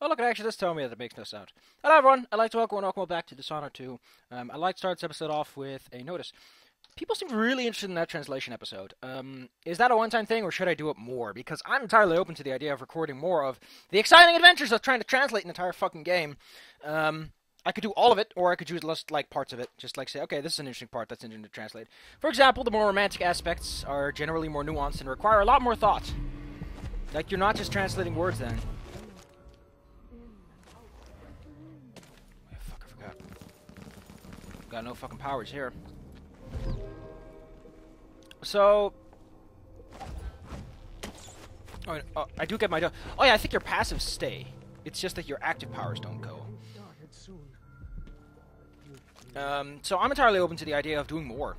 Oh, look, it actually does tell me that it makes no sound. Hello, everyone. I'd like to welcome back to Dishonored 2. I'd like to start this episode off with a notice. People seem really interested in that translation episode. Is that a one-time thing, or should I do it more? Because I'm entirely open to the idea of recording more of the exciting adventures of trying to translate an entire fucking game. I could do all of it, or I could choose less, like, parts of it. Just, like, say, okay, this is an interesting part that's interesting to translate. For example, the more romantic aspects are generally more nuanced and require a lot more thought. Like, you're not just translating words, then. Fuck, I forgot. Got no fucking powers here. So... Oh, I do get my... Oh, yeah, I think your passives stay. It's just that your active powers don't go. So I'm entirely open to the idea of doing more.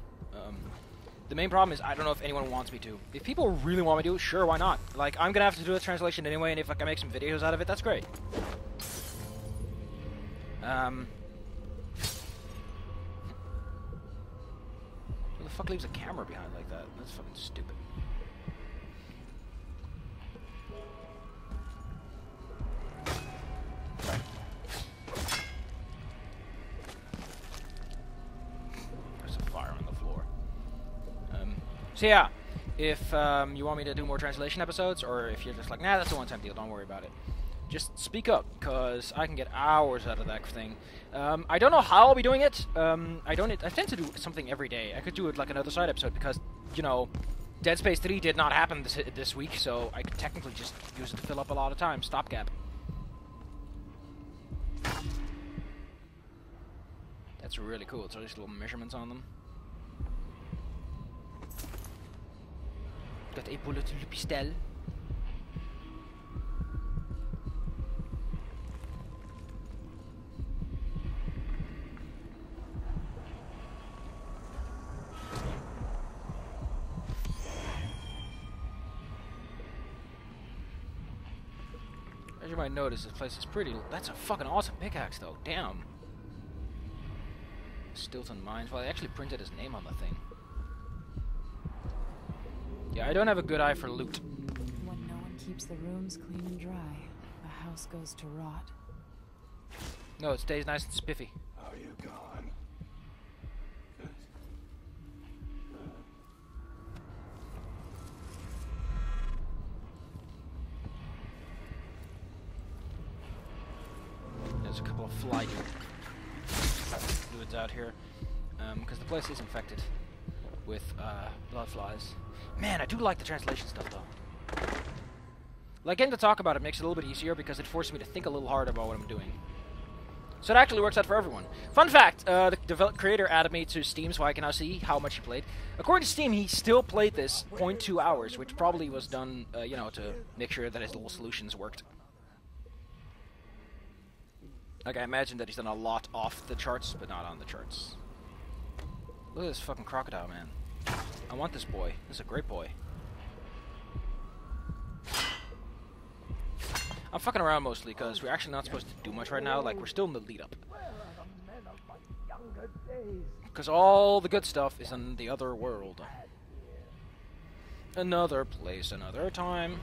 The main problem is I don't know if anyone wants me to. If people really want me to, sure, why not? Like, I'm gonna have to do a translation anyway, and if I can make some videos out of it, that's great. Who the fuck leaves a camera behind like that? That's fucking stupid. There's a fire on the floor. So yeah, if you want me to do more translation episodes, or if you're just like, nah, that's a one-time deal, don't worry about it. Just speak up, because I can get hours out of that thing. I don't know how I'll be doing it. I tend to do something every day. I could do it like another side episode, because, you know, Dead Space 3 did not happen this week, so I could technically just use it to fill up a lot of time. Stopgap. That's really cool. It's all these little measurements on them. Got a bullet to pistol. As you might notice, this place is pretty... That's a fucking awesome pickaxe, though. Damn. Stilton Mines. Well, they actually printed his name on the thing. Yeah, I don't have a good eye for loot. When no one keeps the rooms clean and dry, the house goes to rot. No, it stays nice and spiffy. Are you gone? There's a couple of fly dudes out here. Because the place is infected with blood flies. Man, I do like the translation stuff, though. Like, getting to talk about it makes it a little bit easier because it forces me to think a little harder about what I'm doing. So it actually works out for everyone. Fun fact, the creator added me to Steam so I can now see how much he played. According to Steam, he still played this 0.2 hours, which probably was done, you know, to make sure that his little solutions worked. Like, I imagine that he's done a lot off the charts, but not on the charts. Look at this fucking crocodile, man. I want this boy. This is a great boy. I'm fucking around mostly, because we're actually not supposed to do much right now. Like, we're still in the lead-up. Because all the good stuff is in the other world. Another place, another time.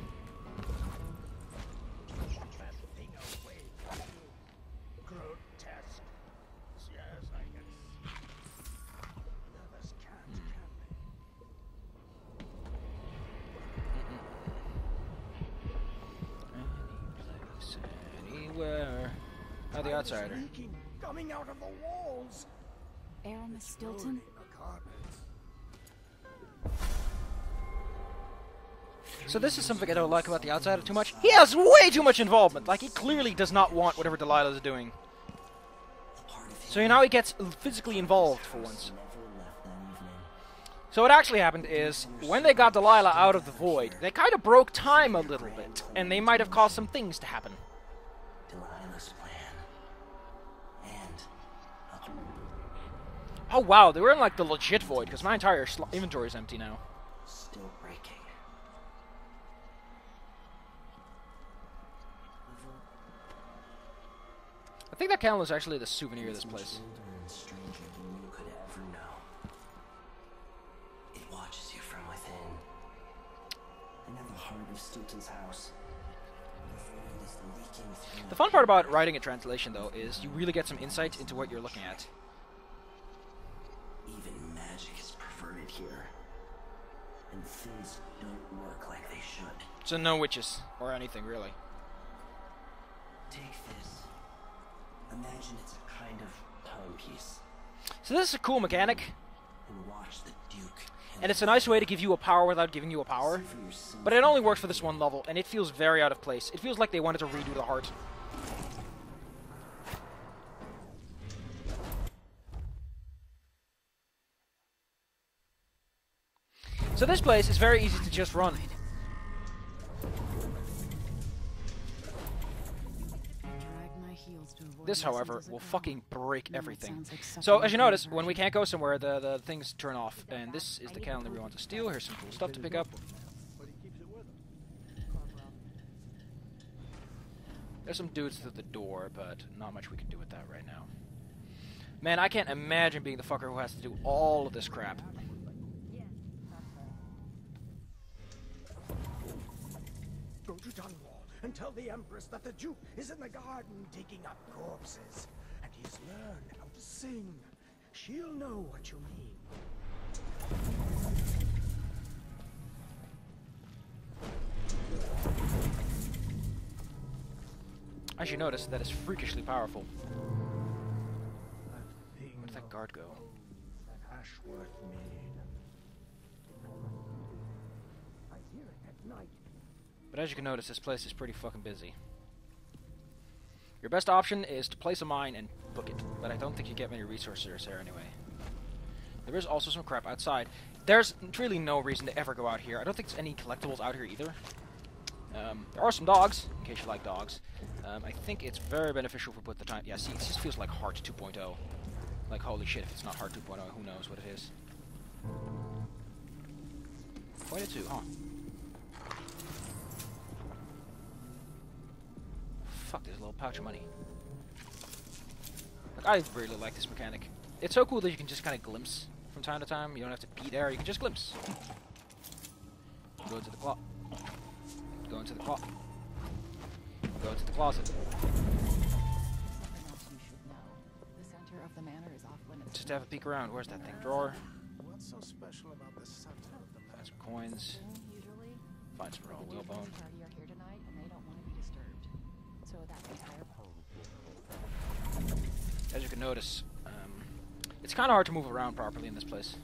Anywhere. Oh, the outsider. Coming out of the walls. Aramis Stilton? So this is something I don't like about the outsider too much. He has way too much involvement. Like, he clearly does not want whatever Delilah's doing. So now he gets physically involved for once. So what actually happened is, when they got Delilah out of the void, they kind of broke time a little bit, and they might have caused some things to happen. Delilah's plan. And oh wow, they were in like the legit void, because my entire inventory is empty now. still breaking. I think that candle is actually the souvenir of this place. Stranger than you could ever know. It watches you from within. And at the heart of Stilton's house, the void is leaking through The fun part about writing a translation, though, is you really get some insight into what you're looking at. Even magic is perverted here. And things don't work like they should. So no witches, or anything, really. Take this. Imagine it's a kind of timepiece. So this is a cool mechanic, And watch the Duke. and it's a nice way to give you a power without giving you a power. For yourself. But it only works for this one level, and it feels very out of place. It feels like they wanted to redo the heart. So this place is very easy to just run. This, however, will fucking break everything. So, as you notice, when we can't go somewhere, the things turn off. And this is the calendar we want to steal. Here's some cool stuff to pick up. There's some dudes through the door, but not much we can do with that right now. Man, I can't imagine being the fucker who has to do all of this crap. Go to Dunwall and tell the Empress that the Duke is in the garden digging up corpses. And he's learned how to sing. She'll know what you mean. As you notice, that is freakishly powerful. Where did that guard go? Ashworth made. I hear it at night. But as you can notice, this place is pretty fucking busy. Your best option is to place a mine and book it, but I don't think you get many resources there anyway. There is also some crap outside. There's really no reason to ever go out here. I don't think there's any collectibles out here either. There are some dogs, in case you like dogs. I think it's very beneficial if we put the time... Yeah, see, this just feels like Heart 2.0. Like, holy shit, if it's not Heart 2.0, who knows what it is. Point it to, huh? Fuck, there's a little pouch of money. Like, I really like this mechanic. It's so cool that you can just kind of glimpse from time to time. You don't have to be there, you can just glimpse. Go to the closet. Go into the closet. Go into the closet. Just to have a peek around. Where's that thing? Drawer. What's so special about the center of the Find some coins. Find some raw whalebone. As you can notice, it's kind of hard to move around properly in this place.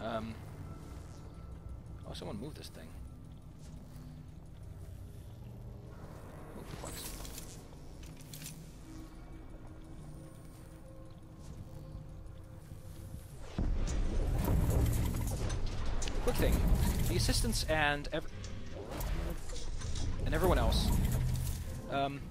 Oh, someone moved this thing. Move the flex. Quick thing, the assistants and everyone else,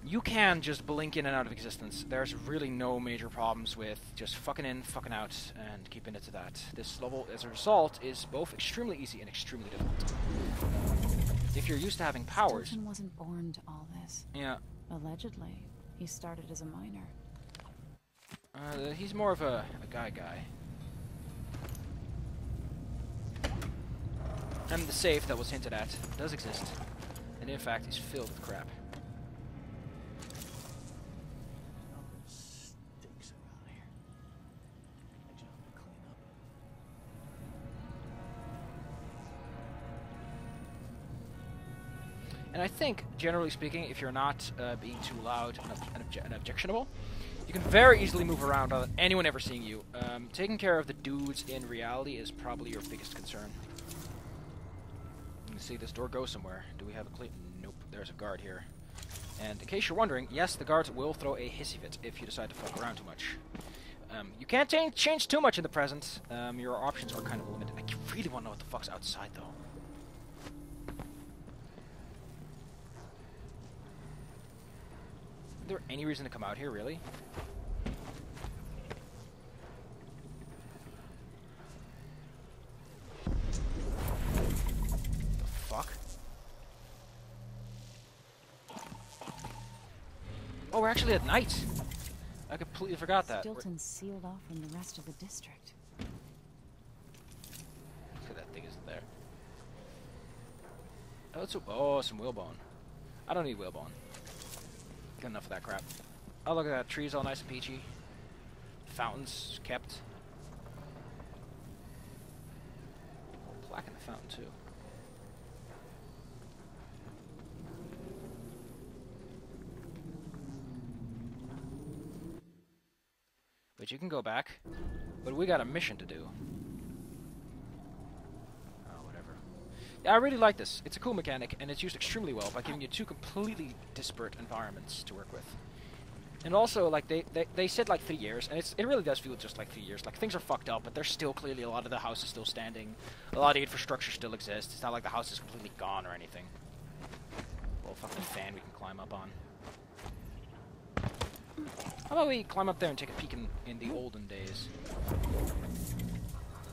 you can just blink in and out of existence. There's really no major problems with just fucking in, fucking out, and keeping it to that. This level, as a result, is both extremely easy and extremely difficult. If you're used to having powers... Stilton wasn't born to all this. Yeah. Allegedly, he started as a miner. He's more of a guy. And the safe that was hinted at does exist, and in fact is filled with crap. stinks around here. My job to clean up. And I think, generally speaking, if you're not being too loud and objectionable, you can very easily move around without anyone ever seeing you. Taking care of the dudes in reality is probably your biggest concern. You can see this door goes somewhere. Do we have a clean? Nope, there's a guard here. And in case you're wondering, yes, the guards will throw a hissy fit if you decide to fuck around too much. You can't change too much in the present. Your options are kind of limited. I really want to know what the fuck's outside, though. Is there any reason to come out here, really? The fuck? Oh, we're actually at night! I completely forgot that. Stilton's sealed off from the rest of the district. Look at that thing isn't there. Oh, it's some whalebone. I don't need whalebone. enough of that crap. Oh, look at that. Trees all nice and peachy. Fountains kept. Plaque in the fountain, too. But you can go back. But we got a mission to do. Oh, whatever. Yeah, I really like this. It's a cool mechanic, and it's used extremely well by giving you two completely disparate environments to work with. And also, like, they said, like, 3 years, and it really does feel just like 3 years. Like, things are fucked up, but there's still clearly a lot of the house is still standing. A lot of the infrastructure still exists. It's not like the house is completely gone or anything. Little fucking fan we can climb up on. How about we climb up there and take a peek in the olden days?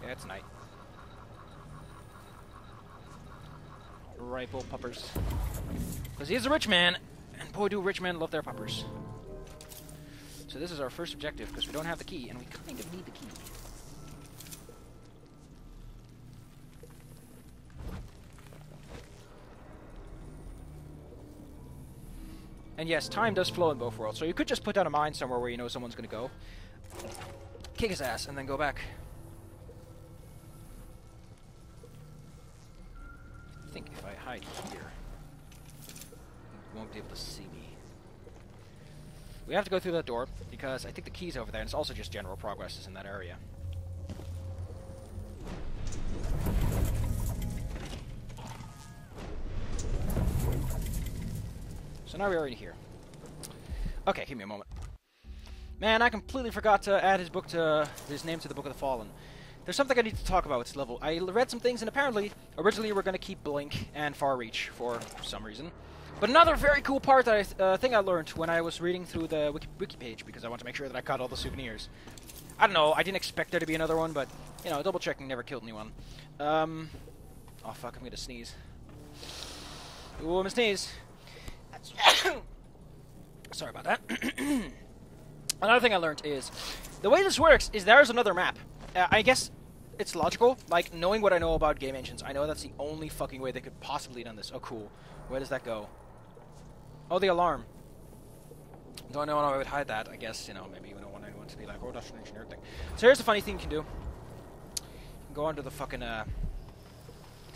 Yeah, it's night. Ripe old puppers. Because he is a rich man, and boy do rich men love their puppers. So this is our first objective, because we don't have the key, and we kind of need the key. And yes, time does flow in both worlds, so you could just put down a mine somewhere where you know someone's going to go, kick his ass, and then go back. I think if I hide here, you won't be able to see me. We have to go through that door, because I think the key's over there, and it's also just general progress is in that area. So now we're already here. Okay, give me a moment. Man, I completely forgot to add his name to the Book of the Fallen. There's something I need to talk about with this level. I read some things, and apparently, originally we're going to keep Blink and Far Reach for some reason. But another very cool part that thing I learned when I was reading through the wiki page, because I want to make sure that I caught all the souvenirs. I don't know, I didn't expect there to be another one, but, you know, double checking never killed anyone. Oh fuck, I'm gonna sneeze. Ooh, I'm gonna sneeze. Sorry about that. Another thing I learned is, the way this works is there's another map. I guess it's logical, like, knowing what I know about game engines, I know that's the only fucking way they could possibly have done this. Oh, cool. Where does that go? Oh, the alarm. Don't know how I would hide that. I guess, you know, maybe we don't want anyone to be like, oh, that's an engineer thing. So here's the funny thing you can do. You can go under the fucking,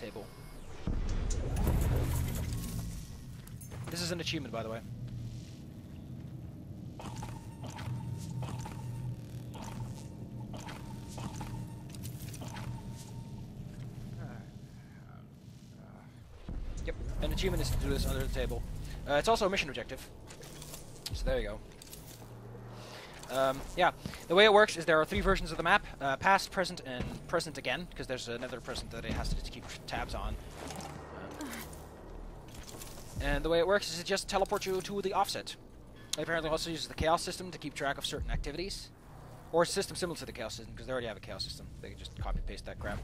table. This is an achievement, by the way. Yep, an achievement is to do this under the table. It's also a mission objective. So there you go. Yeah, the way it works is there are 3 versions of the map. Past, present, and present again, because there's another present that it has to keep tabs on. And the way it works is it just teleports you to the offset. It apparently also uses the chaos system to keep track of certain activities. Or a system similar to the chaos system, because they already have a chaos system. They can just copy-paste that crap.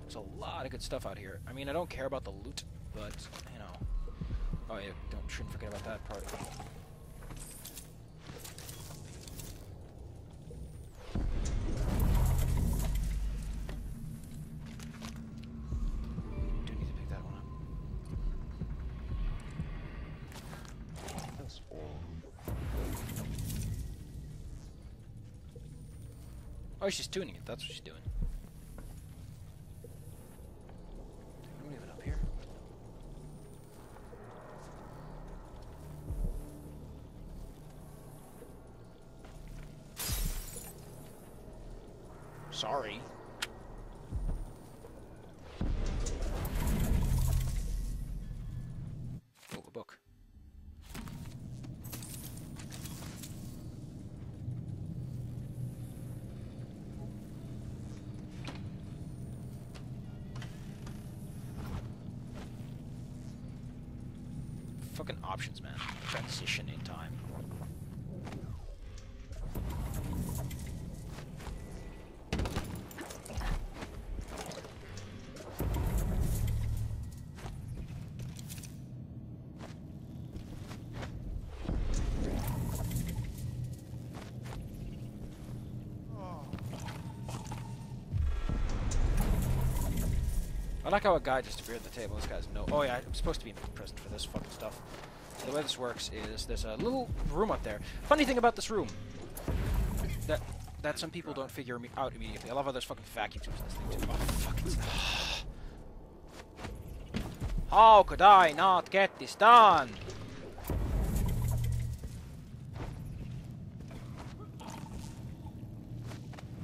There's a lot of good stuff out here. I mean, I don't care about the loot, but, you know. Oh yeah, shouldn't forget about that part. Do need to pick that one up. That's all. Oh, she's tuning it. That's what she's doing. Move it up here. Sorry. Oh, a book. Fucking options, man. Transition in time. I like how a guy just appeared at the table. This guy's no. Oh yeah, I'm supposed to be present for this fucking stuff. So the way this works is there's a little room up there. Funny thing about this room that some people don't figure out immediately. I love how there's fucking vacuums in this thing too. Oh, fucking. How could I not get this done?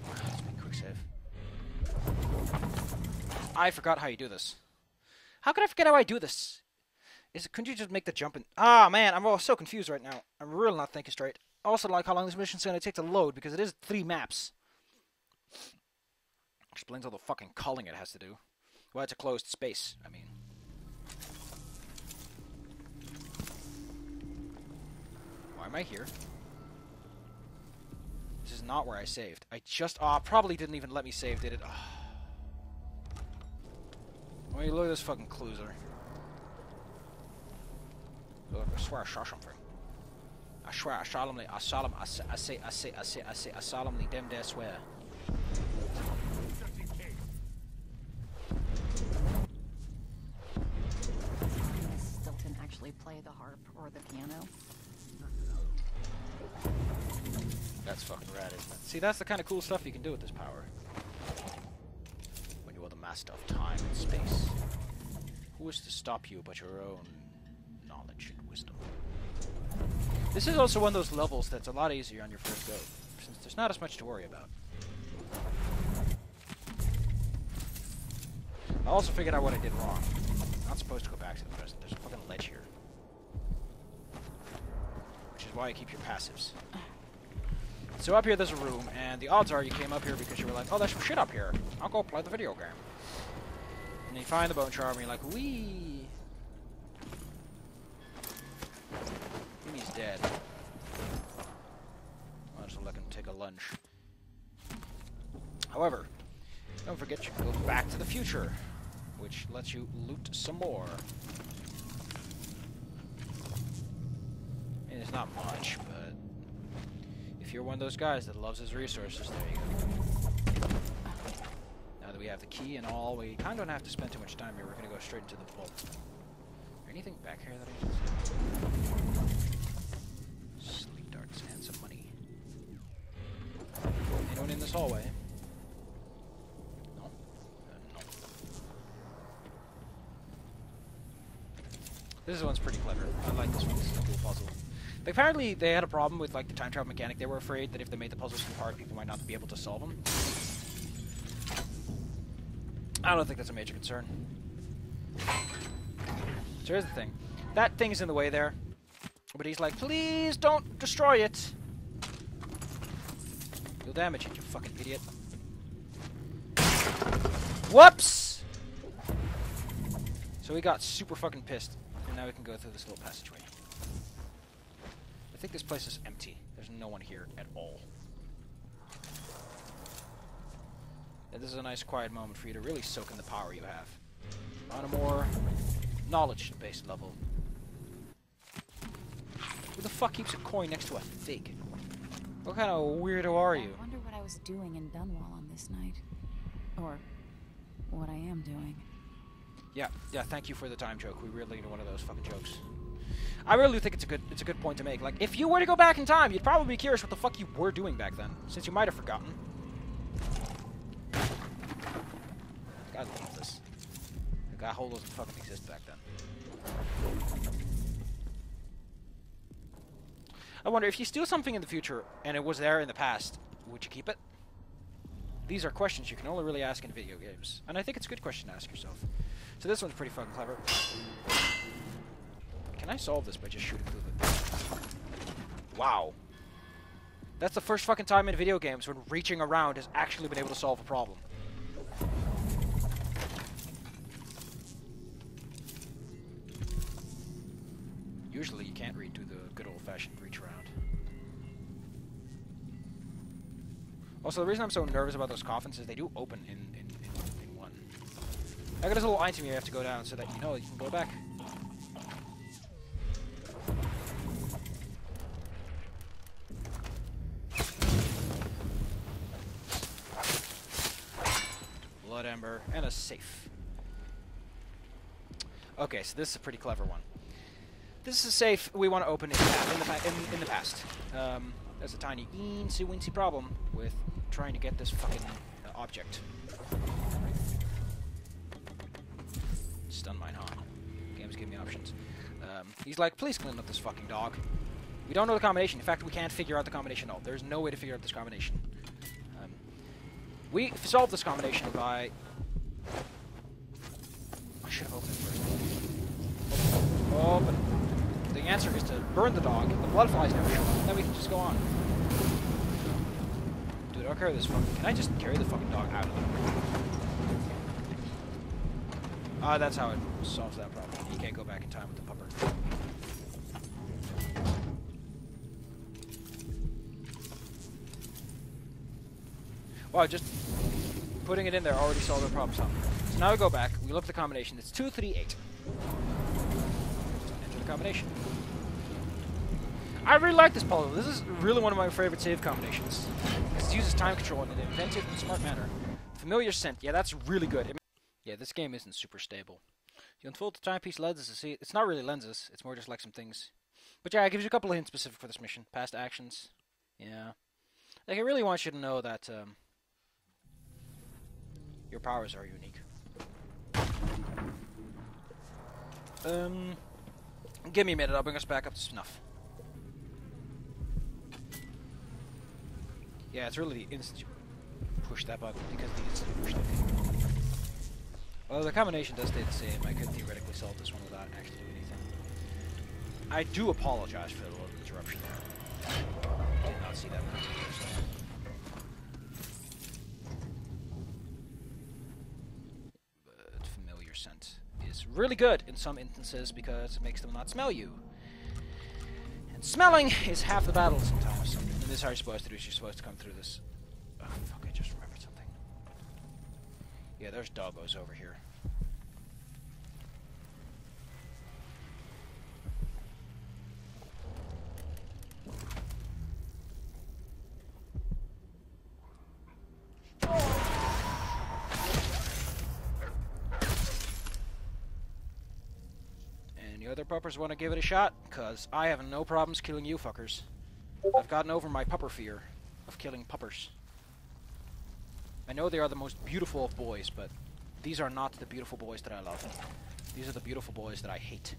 Let's make a quick save. I forgot how you do this. How could I forget how I do this? Couldn't you just make the jump and... Ah, man, I'm so confused right now. I'm really not thinking straight. I also like how long this mission's going to take to load, because it is 3 maps. Explains all the fucking culling it has to do. Well, it's a closed space, I mean. Why am I here? This is not where I saved. I just... probably didn't even let me save, did it? Well, look at this fucking closer. Look, I swear I saw something. I swear, I solemnly damn dare swear. Stilton actually play the harp or the piano? That's fucking rad, isn't it? See, that's the kind of cool stuff you can do with this power. When you are the master of time and space. Who is to stop you but your own knowledge and wisdom? This is also one of those levels that's a lot easier on your first go, since there's not as much to worry about. I also figured out what I did wrong. I'm not supposed to go back to the present. There's a fucking ledge here. Which is why you keep your passives. So up here there's a room, and the odds are you came up here because you were like, oh, there's some shit up here. I'll go play the video game. And you find the bone charm, and you're like, wee. He's dead. Might as well let him take a lunch. However, don't forget you can go back to the future, which lets you loot some more. And it's not much, but if you're one of those guys that loves his resources, there you go. Now that we have the key and all, we kind of don't have to spend too much time here. We're going to go straight into the vault. Is there anything back here that I can see? Sleep darts and some money. Anyone in this hallway? No? No. This one's pretty clever. I like this one. This is a cool puzzle. But apparently they had a problem with like the time travel mechanic. They were afraid that if they made the puzzles too hard, people might not be able to solve them. I don't think that's a major concern. So here's the thing. That thing's in the way there. But he's like, please don't destroy it. You'll damage it, you fucking idiot. Whoops! So we got super fucking pissed. And now we can go through this little passageway. I think this place is empty. There's no one here at all. And this is a nice quiet moment for you to really soak in the power you have. On a more knowledge-based level. Who the fuck keeps a coin next to a fig? What kind of weirdo are you? I wonder what I was doing in Dunwall on this night. Or what I am doing. Yeah, thank you for the time joke. We really need one of those fucking jokes. I really think it's a good point to make. Like, if you were to go back in time, you'd probably be curious what the fuck you were doing back then, since you might have forgotten. I love this. The guy hole doesn't fucking exist back then. I wonder, if you steal something in the future and it was there in the past, would you keep it? These are questions you can only really ask in video games. And I think it's a good question to ask yourself. So this one's pretty fucking clever. Can I solve this by just shooting through it? Wow. That's the first fucking time in video games when reaching around has actually been able to solve a problem. Usually you can't read through the good old-fashioned reach around. Also, the reason I'm so nervous about those coffins is they do open in one. I got this little item you have to go down so that you know you can go back. Blood ember and a safe. Okay, so this is a pretty clever one. This is a safe we want to open in the past. There's a tiny eensy-weensy problem with trying to get this fucking object. Stun mine, huh? Game's giving me options. He's like, please clean up this fucking dog. We don't know the combination. In fact, we can't figure out the combination at all. There's no way to figure out this combination. We solved this combination by... I should have opened it first. Open. The answer is to burn the dog. The blood flies never show up. Then we can just go on. Dude, I'll carry this fucking... Can I just carry the fucking dog out of there? That's how it solves that problem. You can't go back in time with the pupper. Wow, just putting it in there already solved the problem. So now we go back, we look at the combination. It's 2, 3, 8. Enter the combination. I really like this puzzle. This is really one of my favorite save combinations. It uses time control in an inventive and smart manner. Familiar scent. Yeah, that's really good. Yeah, this game isn't super stable. You unfold the timepiece lenses to see... It's not really lenses. It's more just like some things. But yeah, it gives you a couple of hints specific for this mission. Past actions. Yeah. Like, I really want you to know that... your powers are unique. Give me a minute, I'll bring us back up to snuff. Yeah, it's really the instant you push that button, because the instant you push that button. Although the combination does stay the same, I could theoretically solve this one without actually doing anything. I do apologize for the little interruption there. Did not see that one. Scent is really good in some instances because it makes them not smell you. And smelling is half the battle sometimes. And this is how you're supposed to do it. You're supposed to come through this. Oh, fuck, I just remembered something. Yeah, there's doggos over here. Other puppers want to give it a shot? Cause I have no problems killing you fuckers. I've gotten over my pupper fear of killing puppers. I know they are the most beautiful of boys, but these are not the beautiful boys that I love. These are the beautiful boys that I hate.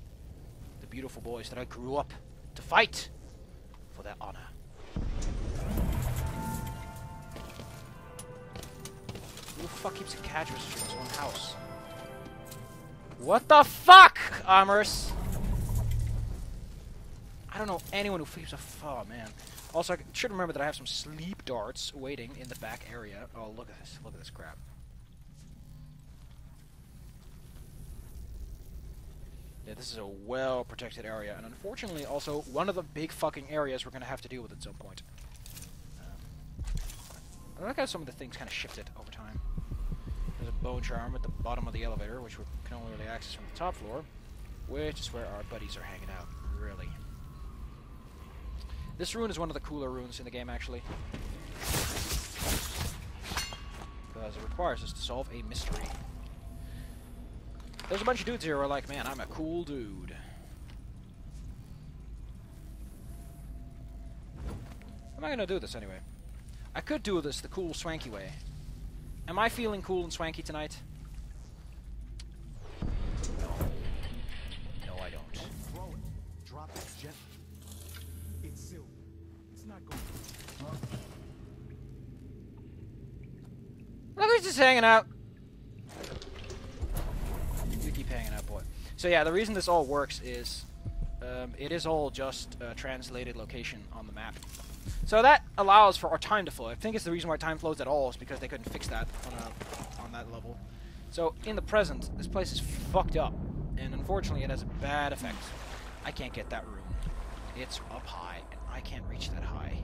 The beautiful boys that I grew up to fight for their honor. Who the fuck keeps a cash register in his own house? What the fuck, Amherst? I don't know anyone who keeps a... Oh, man. Also, I should remember that I have some sleep darts waiting in the back area. Oh, look at this. Look at this crap. Yeah, this is a well-protected area. And unfortunately, also, one of the big fucking areas we're going to have to deal with at some point. I like how some of the things kind of shifted over time. There's a bone charm at the bottom of the elevator, which we can only really access from the top floor, which is where our buddies are hanging out, really. This rune is one of the cooler runes in the game, actually. Because it requires us to solve a mystery. There's a bunch of dudes here who are like, man, I'm a cool dude. How am I gonna do this, anyway? I could do this the cool, swanky way. Am I feeling cool and swanky tonight? No. No, I don't. Throw it. Drop it gently. It's silver. It's not going to... Look who's just hanging out. You keep hanging out, boy. So yeah, the reason this all works is it is all just a translated location on the map. So that allows for our time to flow. I think it's the reason why time flows at all is because they couldn't fix that on that level. So in the present, this place is fucked up, and unfortunately it has a bad effect. I can't get that room. It's up high, and I can't reach that high.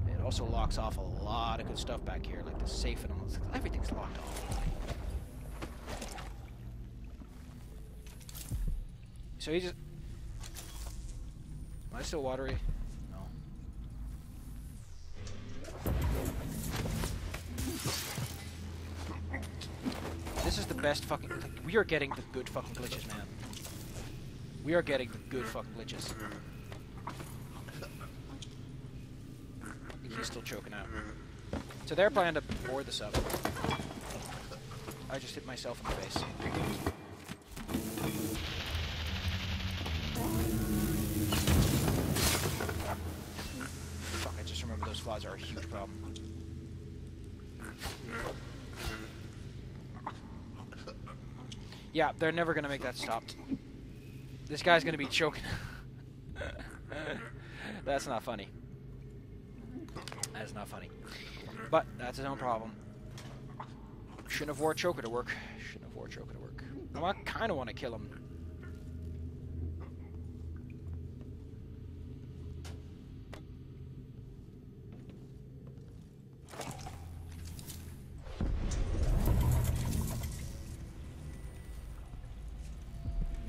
It also locks off a lot of good stuff back here, like the safe and all this. Everything's locked off. So he just... Am I still watery? No. This is the best fucking... Like, we are getting the good fucking glitches, man. We are getting the good fucking glitches. He's still choking out. So they're planning to board this up. I just hit myself in the face. Fuck, I just remember those flies are a huge problem. Yeah, they're never gonna make that stop. This guy's gonna be choking. That's not funny. That's not funny. But that's his own problem. Shouldn't have wore a choker to work. Shouldn't have wore a choker to work. I kind of want to kill him.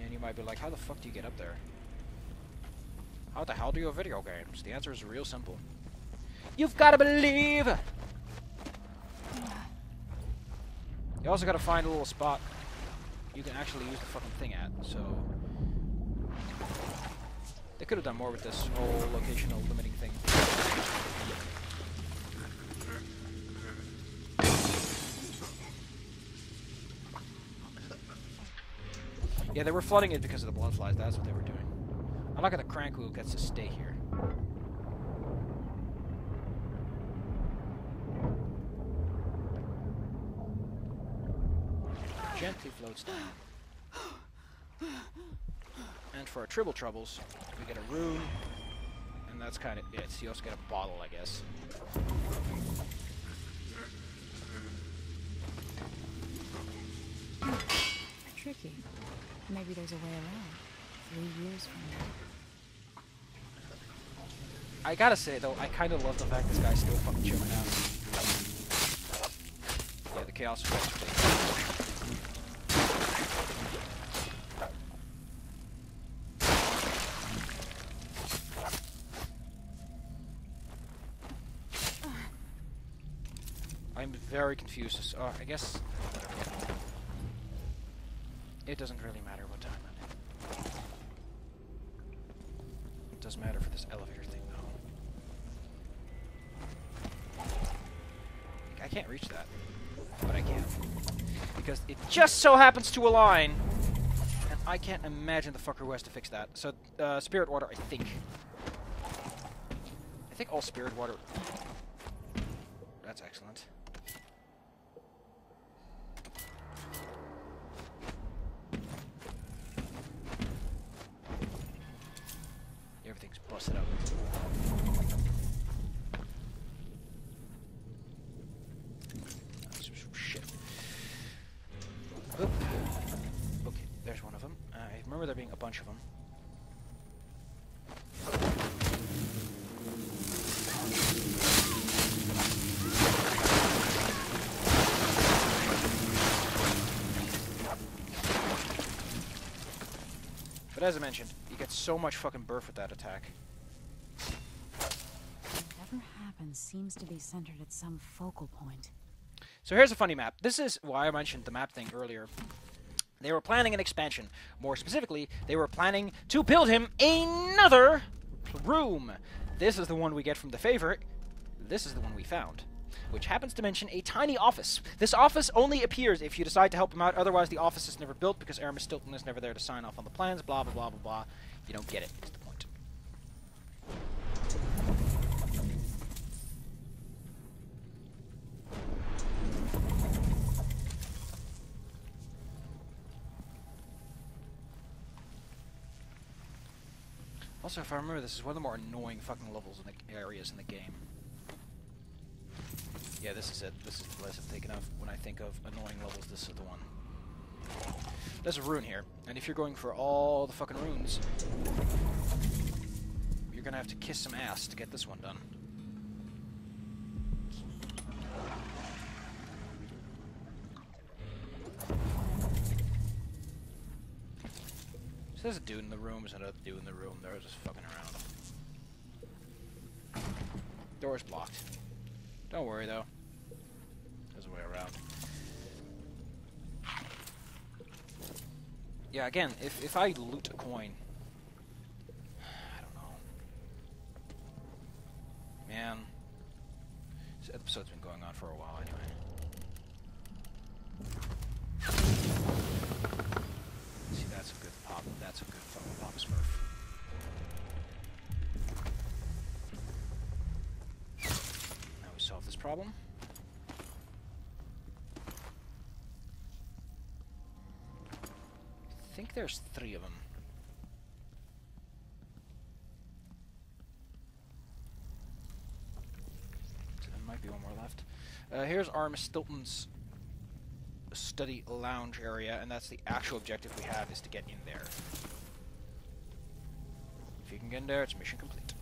And you might be like, how the fuck do you get up there? How the hell do you have video games? The answer is real simple. You've got to believe! You also got to find a little spot you can actually use the fucking thing at, so... They could have done more with this whole locational limiting thing. Yeah, they were flooding it because of the bloodflies, that's what they were doing. I like how the crank wheel gets to stay here. Gently floats down. And for our triple troubles, we get a rune, and that's kind of it. So you also get a bottle, I guess. Tricky. Maybe there's a way around. 3 years from now. I gotta say, though, I kind of love the fact this guy's still fucking chilling out. Yeah, the chaos is I'm very confused. I guess it doesn't really matter what time it is. It does matter for this elevator thing, though. I can't reach that, but I can. Because it just so happens to align, and I can't imagine the fucker who has to fix that. So, spirit water, I think. I think all spirit water... That's excellent. Everything's busted up. Shit. Oop. Okay, there's one of them. I remember there being a bunch of them. But as I mentioned, you get so much fucking burst with that attack. Whatever happens seems to be centered at some focal point. So here's a funny map. This is why I mentioned the map thing earlier. They were planning an expansion. More specifically, they were planning to build him another room. This is the one we get from the favorite. This is the one we found, which happens to mention a tiny office. This office only appears if you decide to help him out. Otherwise, the office is never built because Aramis Stilton is never there to sign off on the plans. Blah, blah, blah, blah, blah. You don't get it, is the point. Also, if I remember, this is one of the more annoying fucking levels in the areas in the game. Yeah, this is it. This is the list I'm thinking of when I think of annoying levels. This is the one. There's a rune here, and if you're going for all the fucking runes, you're gonna have to kiss some ass to get this one done. So there's a dude in the room, there's another dude in the room, they're just fucking around. Door's blocked. Don't worry though. There's a way around. Yeah, again, if I loot a coin episode's been going on for a while anyway. See, that's a good pop. That's a good fucking pop smurf. Now we solve this problem. I think there's 3 of them. So there might be one more left. Here's Aramis Stilton's study lounge area, and that's the actual objective we have, is to get in there. If you can get in there, it's mission complete.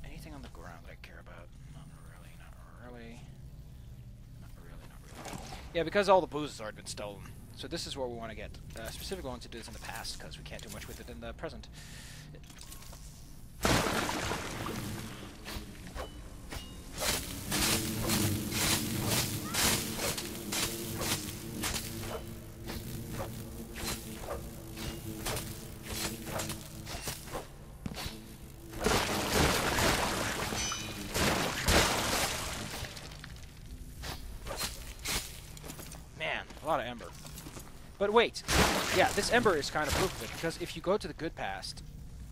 Anything on the ground that I care about? Not really, not really. Not really, not really. Yeah, because all the booze has already been stolen. So this is where we want to get. Specifically want to do this in the past, because we can't do much with it in the present. A lot of ember. But wait, yeah, this ember is kind of proof of it, because if you go to the good past,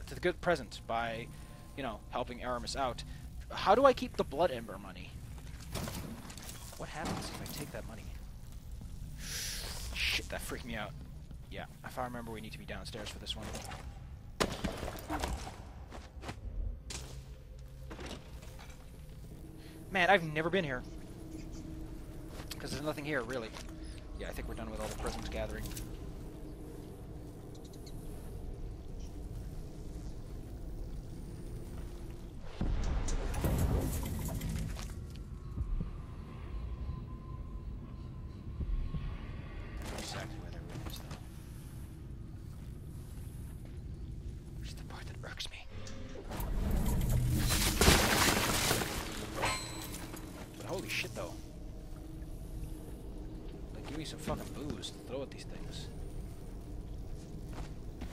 to the good present by, you know, helping Aramis out, how do I keep the blood ember money? What happens if I take that money? Shit, that freaked me out. Yeah, if I remember, we need to be downstairs for this one. Man, I've never been here. Because there's nothing here, really. Yeah, I think we're done with all the presents gathering. Exactly where their room is, though. Which is the part that irks me. But holy shit, though. Give me some fucking booze to throw at these things.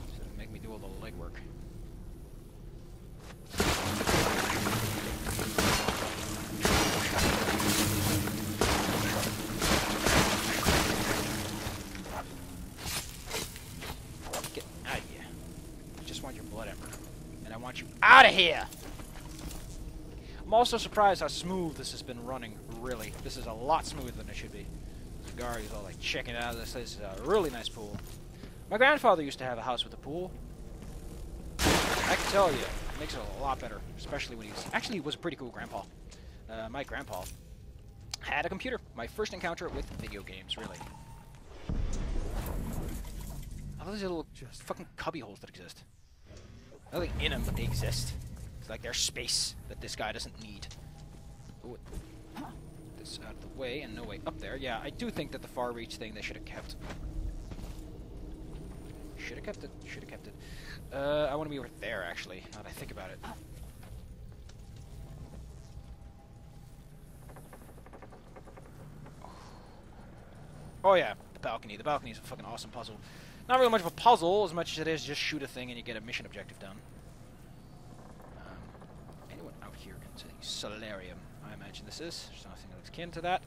Instead of make me do all the legwork. Get out of here. I just want your blood ember. And I want you out of here! I'm also surprised how smooth this has been running, really. This is a lot smoother than it should be. He's all like, checking it out. This is a really nice pool. My grandfather used to have a house with a pool. I can tell you, it makes it a lot better, especially when he was a pretty cool grandpa. My grandpa had a computer. My first encounter with video games, really. I love these little fucking cubby holes that exist. Nothing in them, but they exist. It's like there's space that this guy doesn't need. Ooh. This out of the way, and no way up there. Yeah, I do think that the far reach thing they should have kept. Should have kept it. Should have kept it. I want to be over there, actually, now that I think about it. Oh yeah, the balcony. The balcony is a fucking awesome puzzle. Not really much of a puzzle, as much as it is just shoot a thing and you get a mission objective done. Anyone out here into the solarium? I imagine this is. There's nothing that looks akin to that.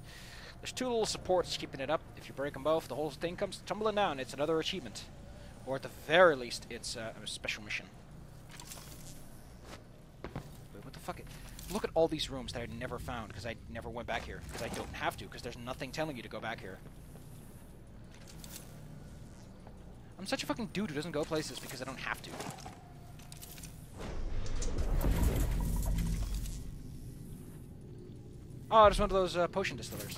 There's 2 little supports keeping it up. If you break them both, the whole thing comes tumbling down. It's another achievement. Or at the very least, it's a special mission. Wait, what the fuck? Look at all these rooms that I never found because I never went back here. Because I don't have to, because there's nothing telling you to go back here. I'm such a fucking dude who doesn't go places because I don't have to. Oh, just one of those potion distillers.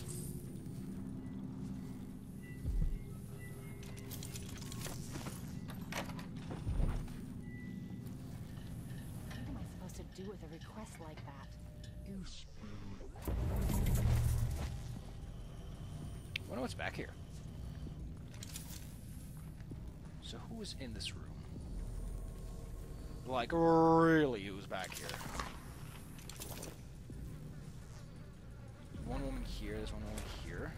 What am I supposed to do with a request like that? Wonder what's back here. So who is in this room? Like, really, who's back here? One woman here, there's one woman here.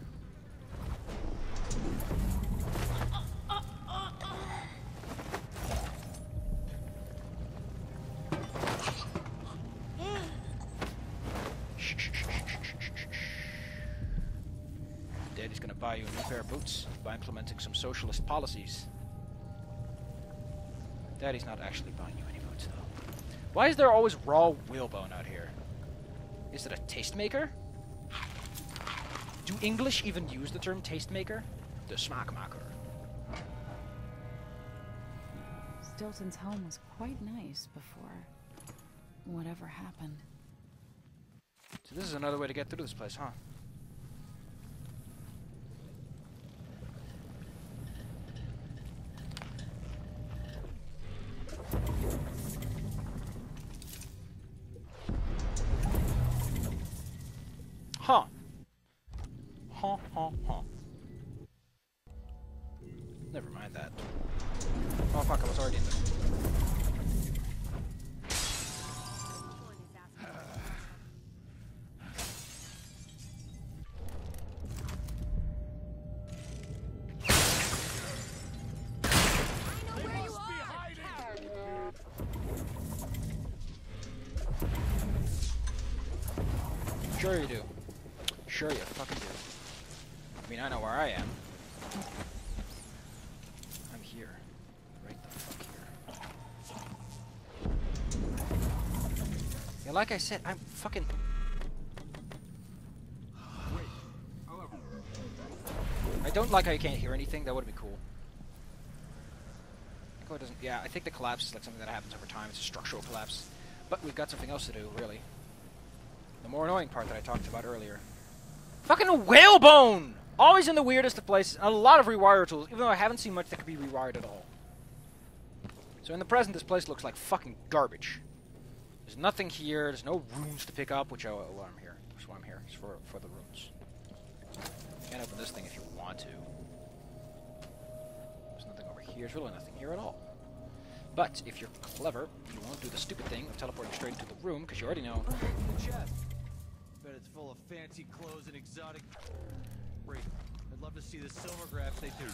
Shh, shh, shh, shh, shh. buy you a new pair of boots by implementing some socialist policies. Daddy's not actually buying you any boots, though. Why is there always raw whalebone out here? Is it a tastemaker? Do English even use the term tastemaker? The smaakmaker. Stilton's home was quite nice before whatever happened. So this is another way to get through this place, huh? Huh. Huh, huh, huh. Never mind that. Oh fuck, I was already in the... Sure you do. Sure you fucking do. I mean, I know where I am. I'm here. Right the fuck here. Yeah, like I said, I'm fucking... I don't like how you can't hear anything. That would be cool. Oh, it doesn't... Yeah, I think the collapse is like something that happens over time. It's a structural collapse. But we've got something else to do, really. The more annoying part that I talked about earlier. Fucking whalebone! Always in the weirdest of places. And a lot of rewire tools, even though I haven't seen much that could be rewired at all. So in the present, this place looks like fucking garbage. There's nothing here. There's no runes to pick up, which I'm here. That's why I'm here. It's for the runes. You can't open this thing if you want to. There's nothing over here. There's really nothing here at all. But if you're clever, you won't do the stupid thing of teleporting straight into the room, because you already know. The chest. Bet it's full of fancy clothes and exotic. Great. I'd love to see the silver graphs they do.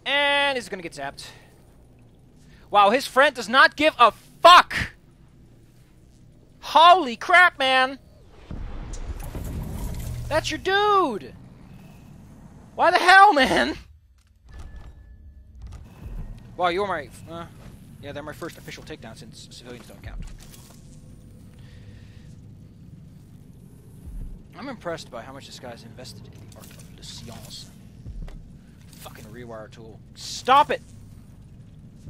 And he's gonna get zapped. Wow, his friend does not give a fuck! Holy crap, man! That's your dude! Why the hell, man? Wow, you're my... yeah, they're my first official takedown since civilians don't count. I'm impressed by how much this guy's invested in the art of le science. Fucking rewire tool. Stop it!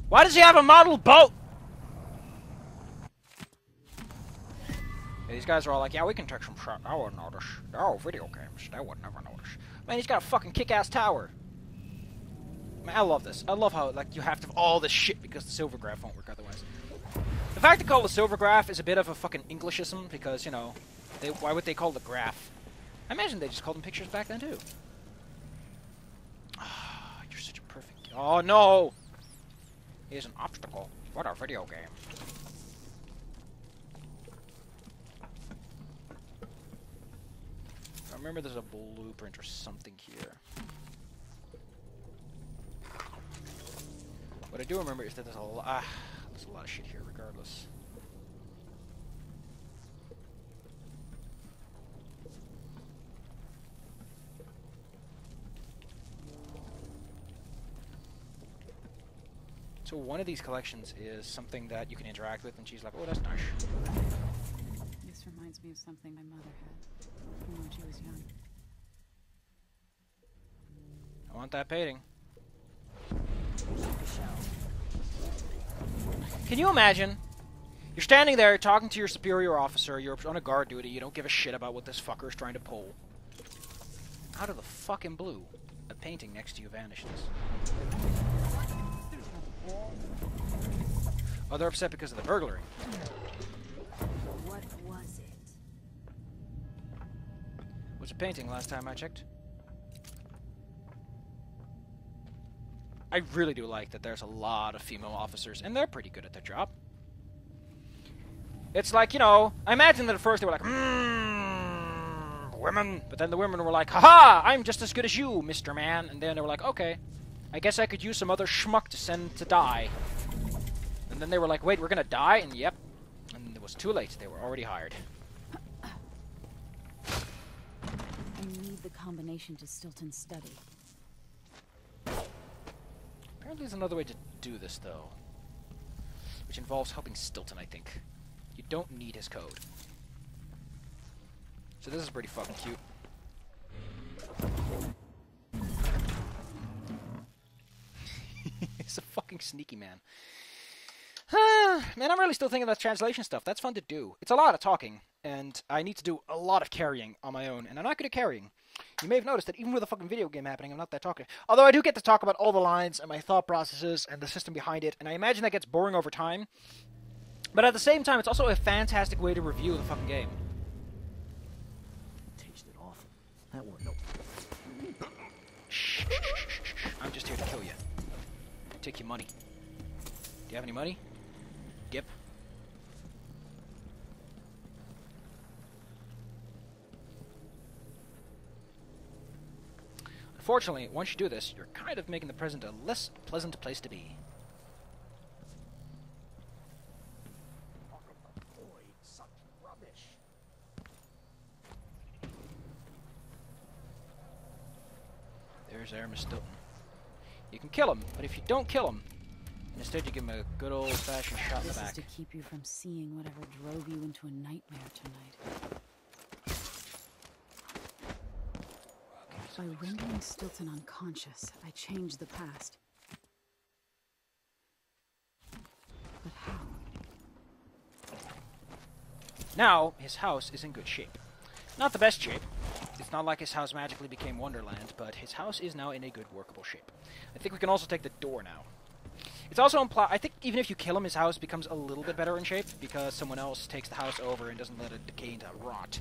Why does he have a model boat? Yeah, these guys are all like, yeah, we can take some shot. I wouldn't notice. Oh, video games. They would never notice. Man, he's got a fucking kick-ass tower. Man, I love this. I love how, like, you have to have all this shit because the silver graph won't work otherwise. The fact they call the silver graph is a bit of a fucking Englishism because, you know, why would they call the graph? I imagine they just called them pictures back then, too. Ah, you're such a perfect... Oh, no! Here's an obstacle. What a video game. I remember there's a blueprint or something here. What I do remember is that there's a lot of shit here regardless. So one of these collections is something that you can interact with, and she's like, oh, that's nice. This reminds me of something my mother had from when she was young. I want that painting. Can you imagine? You're standing there talking to your superior officer, you're on a guard duty, you don't give a shit about what this fucker is trying to pull. Out of the fucking blue, a painting next to you vanishes. Oh, they're upset because of the burglary. What was it? Was a painting last time I checked. I really do like that there's a lot of female officers, and they're pretty good at their job. It's like, you know, I imagine that at first they were like, women, but then the women were like, haha, I'm just as good as you, Mr. Man, and then they were like, okay, I guess I could use some other schmuck to send to die. And then they were like, wait, we're gonna die? And yep, and it was too late, they were already hired. I need the combination to Stilton's study. Apparently there's another way to do this, though. Which involves helping Stilton, I think. You don't need his code. So this is pretty fucking cute. He's a fucking sneaky man. Man, I'm really still thinking about translation stuff. That's fun to do. It's a lot of talking, and I need to do a lot of carrying on my own, and I'm not good at carrying. You may have noticed that even with a fucking video game happening, I'm not that talkative. Although I do get to talk about all the lines and my thought processes and the system behind it, and I imagine that gets boring over time. But at the same time, it's also a fantastic way to review the fucking game. Tasted awful. That one, no. Shh. I'm just here to kill you. Take your money. Do you have any money? Gip? Unfortunately, once you do this, you're kind of making the present a less pleasant place to be. Avoid such rubbish. There's Aramis Stilton. You can kill him, but if you don't kill him, instead you give him a good old-fashioned shot in the This is back. to keep you from seeing whatever drove you into a nightmare tonight. By rendering Stilton unconscious, I changed the past. But how? Now, his house is in good shape. Not the best shape. It's not like his house magically became Wonderland, but his house is now in a good workable shape. I think we can also take the door now. It's also implied, I think even if you kill him, his house becomes a little bit better in shape, because someone else takes the house over and doesn't let it decay into rot.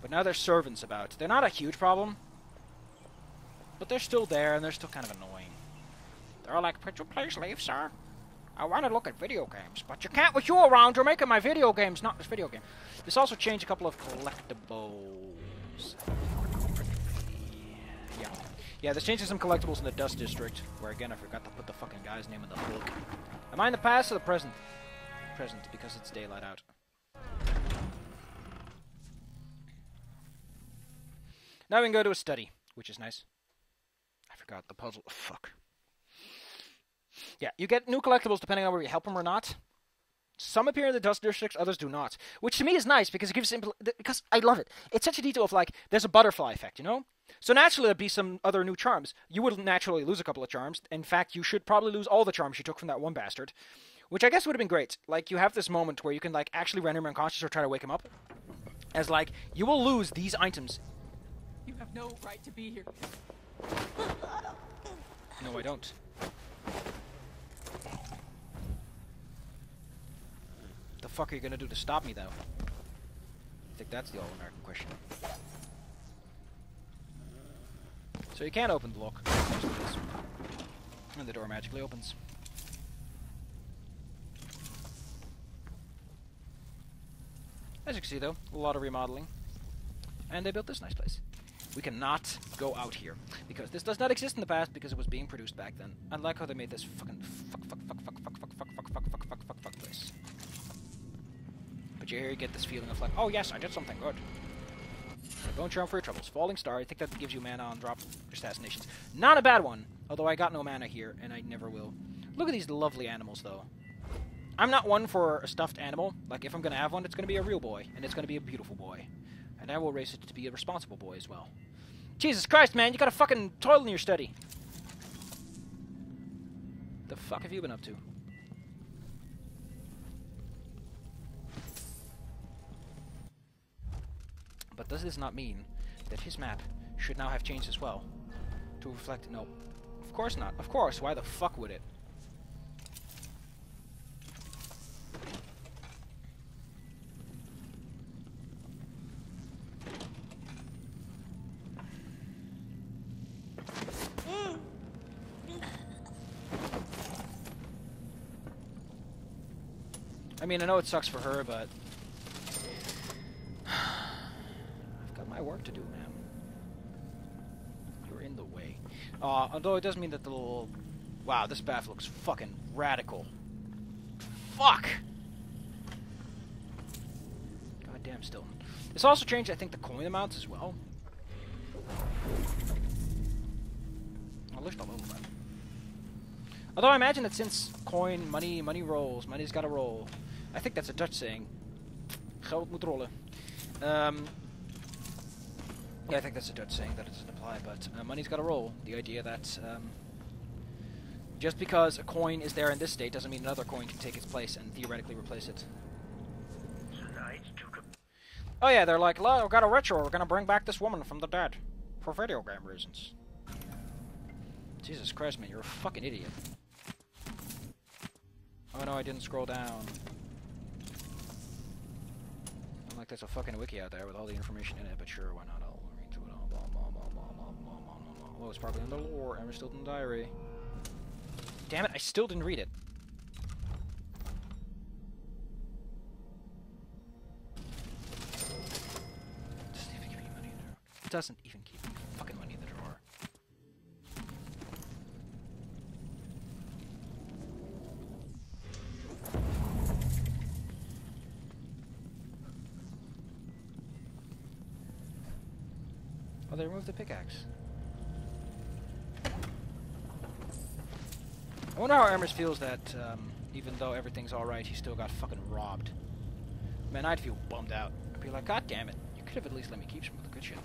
But now there's servants about. They're not a huge problem, but they're still there, and they're still kind of annoying. They're like, "Could you please leave, sir? I want to look at video games, but you can't with you around. You're making my video games, not this video game." This also changed a couple of collectibles. Yeah, this changes some collectibles in the Dust District, where again I forgot to put the fucking guy's name in the book. Am I in the past or the present? Present, because it's daylight out. Now we can go to a study, which is nice. I forgot the puzzle. Oh, fuck. Yeah, you get new collectibles depending on where you help them or not. Some appear in the Dust Districts, others do not. Which to me is nice, because it gives because I love it. It's such a detail of, like, there's a butterfly effect, you know? So naturally there'd be some other new charms. You would naturally lose a couple of charms. In fact, you should probably lose all the charms you took from that one bastard. Which I guess would have been great. Like, you have this moment where you can, like, actually render him unconscious or try to wake him up. As, like, you will lose these items. You have no right to be here. No, I don't. The fuck are you gonna do to stop me, though? I think that's the all-American question. So you can't open the lock. Just it is. And the door magically opens. As you can see, though, a lot of remodeling. And they built this nice place. We cannot go out here, because this does not exist in the past, because it was being produced back then. I like how they made this fucking fuck place. But you get this feeling of like, oh yes, I did something good. Bone charm for your troubles. Falling star, I think that gives you mana on drop assassinations. Not a bad one, although I got no mana here, and I never will. Look at these lovely animals, though. I'm not one for a stuffed animal. Like, if I'm gonna have one, it's gonna be a real boy, and it's gonna be a beautiful boy. And I will raise it to be a responsible boy as well. Jesus Christ, man, you got a fucking toilet in your study. The fuck have you been up to? But does this not mean that his map should now have changed as well? To reflect... No. Of course not. Of course, why the fuck would it? I mean, I know it sucks for her, but... I've got my work to do, man. You're in the way. Although it does mean that the little... Wow, this bath looks fucking radical. Fuck! Goddamn Stilton. This also changed, I think, the coin amounts as well. I'll lift all over that. Although I imagine that since coin, money rolls, money's gotta roll. I think that's a Dutch saying. Geld moet rollen. Yeah, I think that's a Dutch saying that it doesn't apply, but money's gotta roll. The idea that just because a coin is there in this state doesn't mean another coin can take its place and theoretically replace it. Oh yeah, they're like, we've got a ritual, we're gonna bring back this woman from the dead. For video game reasons. Jesus Christ, man, you're a fucking idiot. Oh no, I didn't scroll down. I'm like, there's a fucking wiki out there with all the information in it, but sure, why not? I'll read through it all. Oh, it's probably in the lore. Emma Stilton Diary. Damn it, I still didn't read it. Doesn't even give me money in the drawer. It doesn't even keep me fucking money in the drawer. Oh, they removed the pickaxe. I wonder how Hermes feels that, even though everything's alright, he still got fucking robbed. Man, I'd feel bummed out. I'd be like, God damn it, you could have at least let me keep some of the good shit.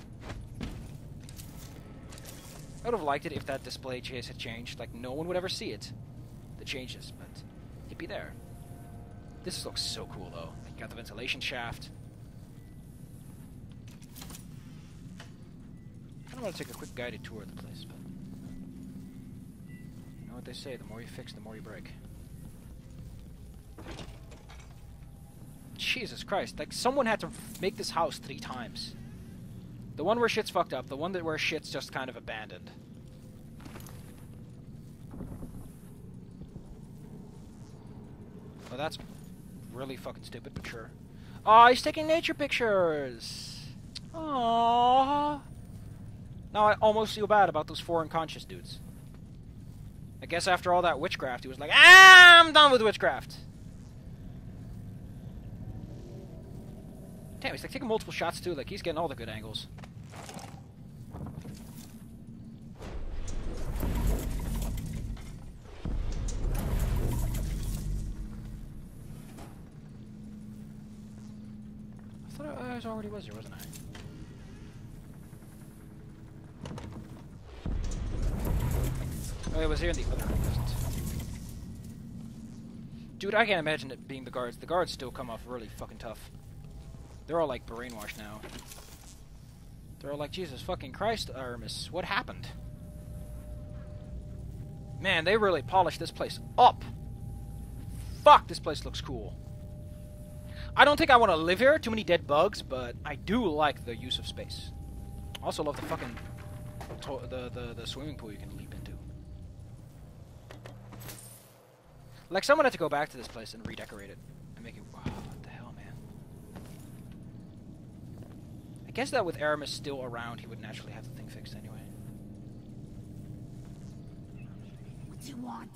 I would have liked it if that display chase had changed. Like, no one would ever see it. The changes, but it'd be there. This looks so cool, though. Like, you got the ventilation shaft. I kind of want to take a quick guided tour of the place, but... You know what they say, the more you fix, the more you break. Jesus Christ, like, someone had to make this house 3 times. The one where shit's fucked up, the one where shit's just kind of abandoned. Well, that's really fucking stupid, but sure. Oh, he's taking nature pictures! Aww. Now I almost feel bad about those 4 unconscious dudes. I guess after all that witchcraft, he was like, I'm done with witchcraft! Damn, he's like taking multiple shots too, like he's getting all the good angles. I thought I already was here, wasn't I? Oh, it was here in the other one, wasn't it? Dude, I can't imagine it being the guards. The guards still come off really fucking tough. They're all like brainwashed now. They're all like, Jesus fucking Christ, Aramis, what happened? Man, they really polished this place up. Fuck, this place looks cool. I don't think I want to live here, too many dead bugs, but I do like the use of space. Also love the fucking the swimming pool you can leap into. Like, someone had to go back to this place and redecorate it and make it. Oh, what the hell, man? I guess that with Aramis still around, he would naturally have the thing fixed anyway. What do you want?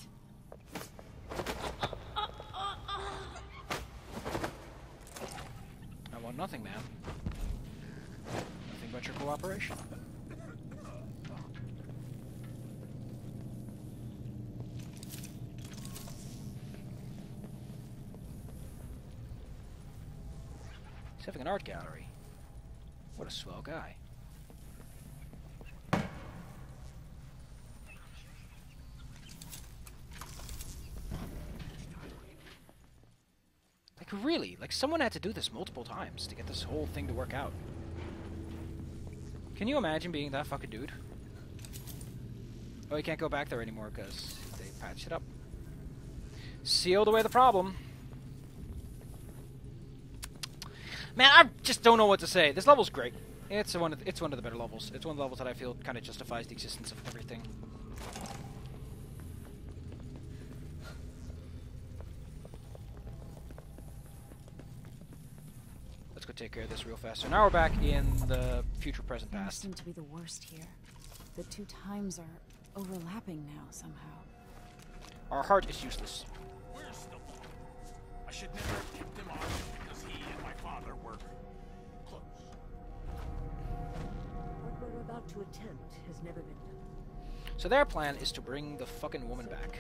I want nothing, man. Nothing but your cooperation. He's having an art gallery. What a swell guy. Like, really? Like, someone had to do this multiple times to get this whole thing to work out. Can you imagine being that fucking dude? Oh, you can't go back there anymore because they patched it up. Sealed away the problem. Man, I just don't know what to say. This level's great. It's one of the better levels. It's one of the levels that I feel kind of justifies the existence of everything. Let's go take care of this real fast. So now we're back in the future, present, Things past. seem to be the worst here. The 2 times are overlapping now somehow. Our heart is useless. Where's the boy? I should never have kicked him off because he and my father were about to attempt has never been done. So their plan is to bring the fucking woman back.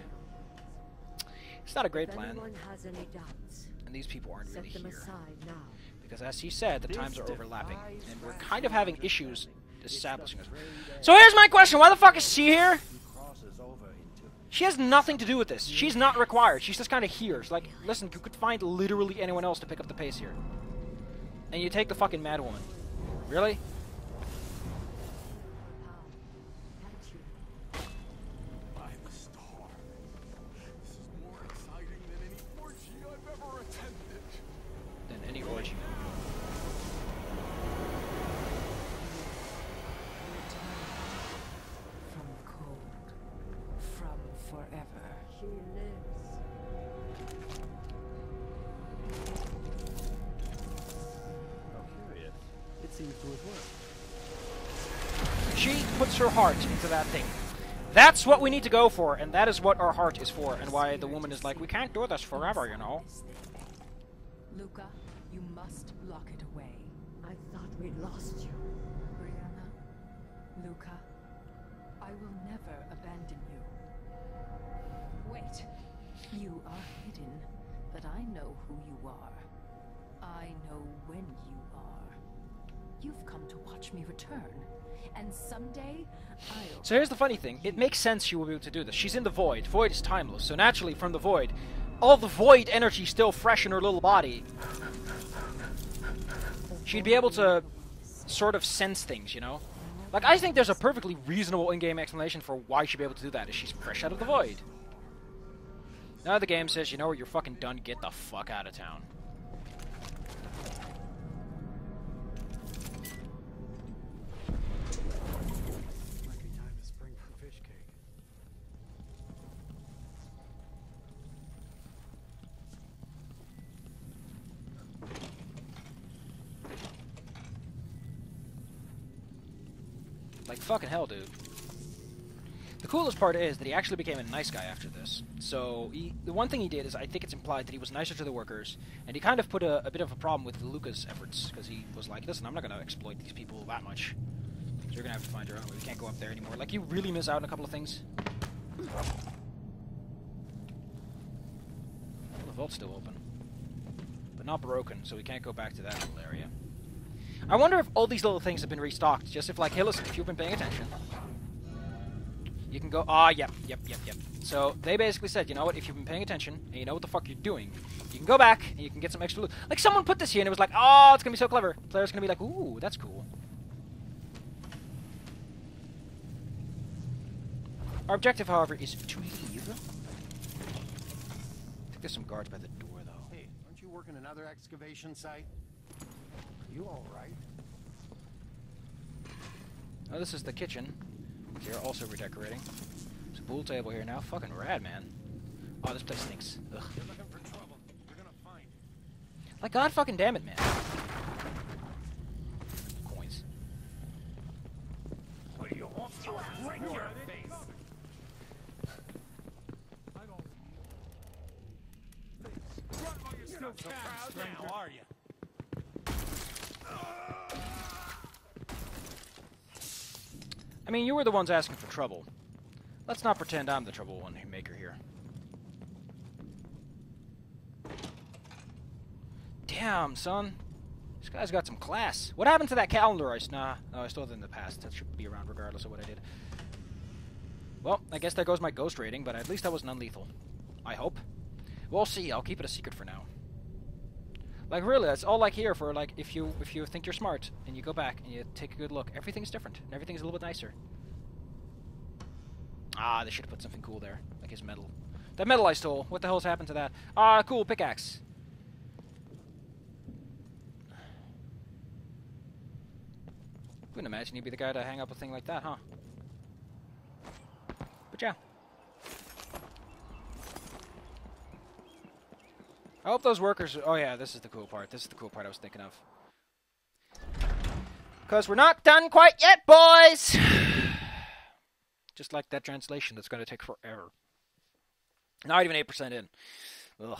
It's not a great If plan, anyone has any doubts, and these people aren't set really them here. aside now. Because as he said, the times are overlapping, and we're kind of having issues establishing this. So So here's my question, why the fuck is she here? She has nothing to do with this. She's not required. She's just kind of here. It's like, listen, you could find literally anyone else to pick up the pace here. And you take the fucking mad woman. Really? By the star. This is more exciting than any orgy I've ever attended. Than any orgy. From the cold. From forever. She lives. How curious. It seems to have worked. She puts her heart into that thing. That's what we need to go for, and that is what our heart is for, and why the woman is like, we can't do this forever, you know? Luca, you must lock it away. I thought we'd lost you. Brianna, Luca, I will never abandon you. Wait. You are hidden, but I know who you are. I know when you are. You've come to watch me return, and someday I'll... So here's the funny thing. It makes sense she will be able to do this. She's in the void. Void is timeless, so naturally from the void, all the void energy still fresh in her little body. She'd be able to sort of sense things, you know? Like, I think there's a perfectly reasonable in-game explanation for why she'd be able to do that, is she's fresh out of the void. Now the game says, you know what, you're fucking done, get the fuck out of town. Might be time to spring for fish cake. Like, fucking hell, dude. The coolest part is that he actually became a nice guy after this. So, the one thing he did is, I think it's implied that he was nicer to the workers, and he kind of put a bit of a problem with Luca's efforts, because he was like, listen, I'm not going to exploit these people that much. So you're going to have to find your own way. We can't go up there anymore. Like, you really miss out on a couple of things. Well, the vault's still open. But not broken, so we can't go back to that little area. I wonder if all these little things have been restocked, just if, like, hey, listen, if you've been paying attention, you can go, yep. So, they basically said, you know what, if you've been paying attention, and you know what the fuck you're doing, you can go back, and you can get some extra loot. Like, someone put this here, and it was like, oh, it's gonna be so clever. The player's gonna be like, ooh, that's cool. Our objective, however, is to leave. I think there's some guards by the door, though. Hey, aren't you working another excavation site? You all right? Oh, this is the kitchen. They're also redecorating. There's a pool table here now. Fucking rad, man. Oh, this place stinks. Ugh. You're looking for trouble. You're gonna find it. Like, god fucking damn it, man. Coins. What do you want? Right in your face. You're not so proud now, are you? I mean, you were the ones asking for trouble. Let's not pretend I'm the trouble one maker here. Damn, son. This guy's got some class. What happened to that calendar ice? Nah, no, I stole it in the past. That should be around regardless of what I did. Well, I guess there goes my ghost rating, but at least I was non-lethal. I hope. We'll see. I'll keep it a secret for now. Like, really, that's all like here for, like, if you think you're smart, and you go back, and you take a good look, everything's different, and everything's a little bit nicer. Ah, they should have put something cool there, like his medal. That medal I stole, what the hell's happened to that? Ah, cool, pickaxe. Couldn't imagine you'd be the guy to hang up a thing like that, huh? But yeah. I hope those workers... Oh yeah, this is the cool part. This is the cool part I was thinking of. Because we're not done quite yet, boys! Just like that translation that's going to take forever. Not even 8% in. Ugh.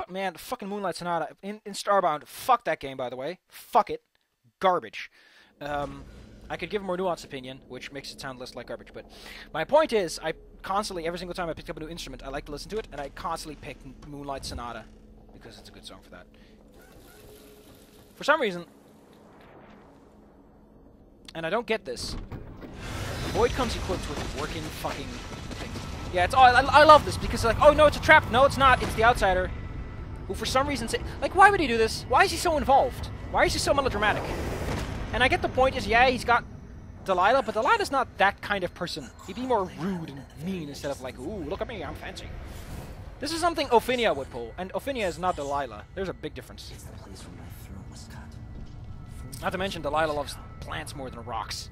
man, fucking Moonlight Sonata in Starbound. Fuck that game, by the way. Fuck it. Garbage. I could give a more nuanced opinion, which makes it sound less like garbage, but my point is, I constantly, every single time I picked up a new instrument, I like to listen to it, and I constantly pick Moonlight Sonata, because it's a good song for that. For some reason, and I don't get this, the Void comes equipped with working fucking things. Yeah, it's all, I love this, because like, oh no, it's a trap, no it's not, it's the outsider, who for some reason, like, why would he do this? Why is he so involved? Why is he so melodramatic? And I get the point is, yeah, he's got Delilah, but Delilah's not that kind of person. He'd be more rude and mean instead of like, ooh, look at me, I'm fancy. This is something Ophinia would pull, and Ophinia is not Delilah. There's a big difference. It's the place where my throat was cut. Not to mention, Delilah loves plants more than rocks.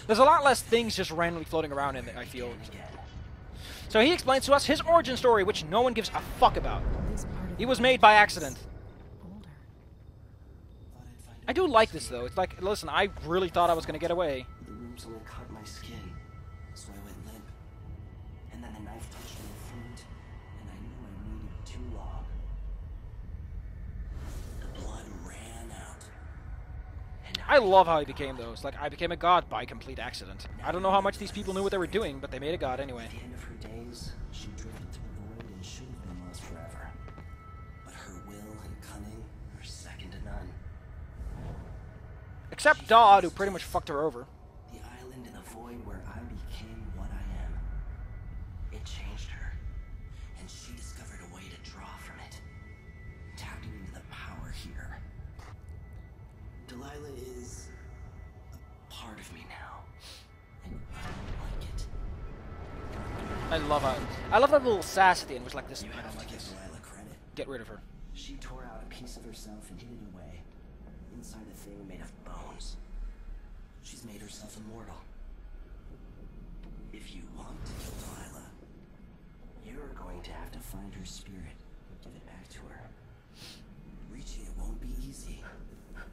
There's a lot less things just randomly floating around in it, I feel. So he explains to us his origin story, which no one gives a fuck about. He was made by accident. I do like this, though. It's like, listen, I really thought I was going to get away. The wounds only cut my skin, so I went limp. And then the knife touched my throat, and I knew I waited too long. The blood ran out. And I love how he became, though. It's like, I became a god by complete accident. I don't know how much these people knew what they were doing, but they made a god anyway. At the end of her days, she drifted to the void and should have been lost forever. But her will and cunning are second to none. Except Dodd, who pretty much fucked her over. The island in the void where I became what I am. It changed her, and she discovered a way to draw from it, tapping into the power here. Delilah is a part of me now, and I don't like it. I love that little sass at the end, which like this. You I have don't to like give this. Delilah credit. Get rid of her. She tore out a piece of herself and hid it away, inside a thing made of bones. She's made herself immortal. If you want to kill Delilah, you're going to have to find her spirit and give it back to her. Reaching it won't be easy, but